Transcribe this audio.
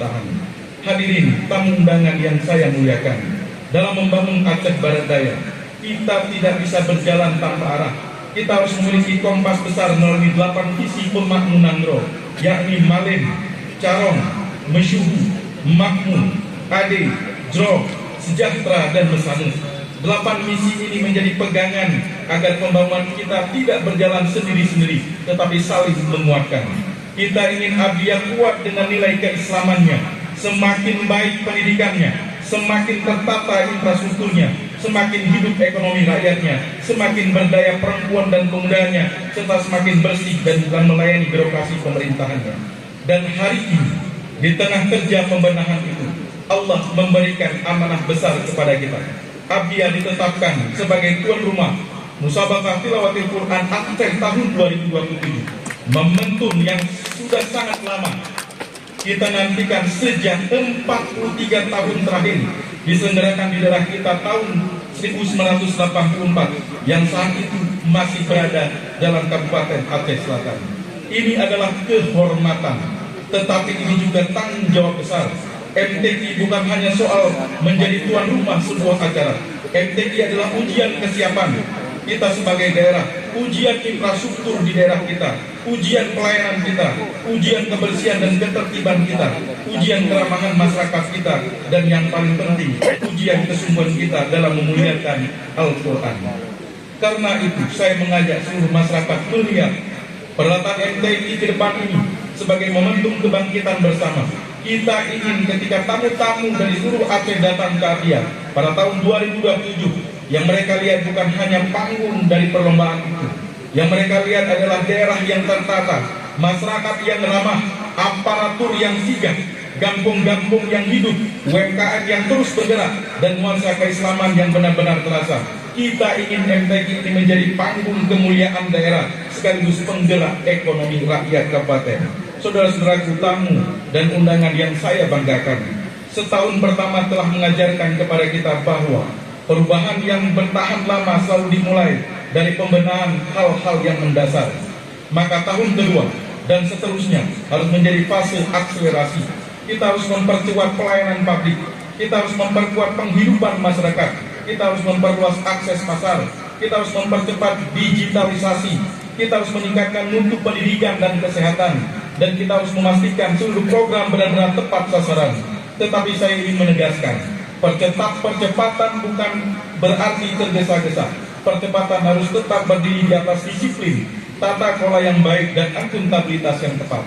pemerintahan. Hadirin tamu undangan yang saya muliakan, dalam membangun Aceh Barat Daya, kita tidak bisa berjalan tanpa arah. Kita harus memiliki kompas besar melalui 8 visi pemakmuran roh, yakni Malin, Carong, Mesyuhu, Makmun, Ade, Jro, Sejahtera, dan Mesanus. 8 misi ini menjadi pegangan agar pembangunan kita tidak berjalan sendiri-sendiri, tetapi saling menguatkan. Kita ingin abdi yang kuat dengan nilai keislamannya. Semakin baik pendidikannya, semakin tertata infrastrukturnya, semakin hidup ekonomi rakyatnya, semakin berdaya perempuan dan pemudanya, serta semakin bersih dan melayani birokrasi pemerintahannya. Dan hari ini, di tengah kerja pembenahan itu, Allah memberikan amanah besar kepada kita. Abdi yang ditetapkan sebagai tuan rumah Musabaqah Tilawatil Quran Aceh tahun 2027, momentum yang sudah sangat lama kita nantikan sejak 43 tahun terakhir diselenggarakan di daerah kita tahun 1984 yang saat itu masih berada dalam Kabupaten Aceh Selatan. Ini adalah kehormatan, tetapi ini juga tanggung jawab besar. MTQ bukan hanya soal menjadi tuan rumah sebuah acara. MTQ adalah ujian kesiapan kita sebagai daerah, ujian infrastruktur di daerah kita, ujian pelayanan kita, ujian kebersihan dan ketertiban kita, ujian keramahan masyarakat kita, dan yang paling penting, ujian kesungguhan kita dalam memuliakan Al-Quran. Karena itu, saya mengajak seluruh masyarakat melihat perhelatan MTQ ke depan ini sebagai momentum kebangkitan bersama. Kita ingin ketika tamu-tamu dari seluruh Aceh datang ke Abia pada tahun 2027, yang mereka lihat bukan hanya panggung dari perlombaan itu. Yang mereka lihat adalah daerah yang tertata, masyarakat yang ramah, aparatur yang sigap, kampung-kampung yang hidup, UMKM yang terus bergerak, dan nuansa keislaman yang benar-benar terasa. Kita ingin MTQ ini menjadi panggung kemuliaan daerah sekaligus penggerak ekonomi rakyat kabupaten. Saudara-saudaraku tamu dan undangan yang saya banggakan, setahun pertama telah mengajarkan kepada kita bahwa perubahan yang bertahan lama selalu dimulai dari pembenahan hal-hal yang mendasar. Maka tahun kedua dan seterusnya harus menjadi fase akselerasi. Kita harus memperkuat pelayanan publik, kita harus memperkuat penghidupan masyarakat, kita harus memperluas akses pasar, kita harus mempercepat digitalisasi, kita harus meningkatkan mutu pendidikan dan kesehatan, dan kita harus memastikan seluruh program benar-benar tepat sasaran. Tetapi saya ingin menegaskan, percepatan bukan berarti tergesa-gesa. Percepatan harus tetap berdiri di atas disiplin, tata kelola yang baik, dan akuntabilitas yang tepat.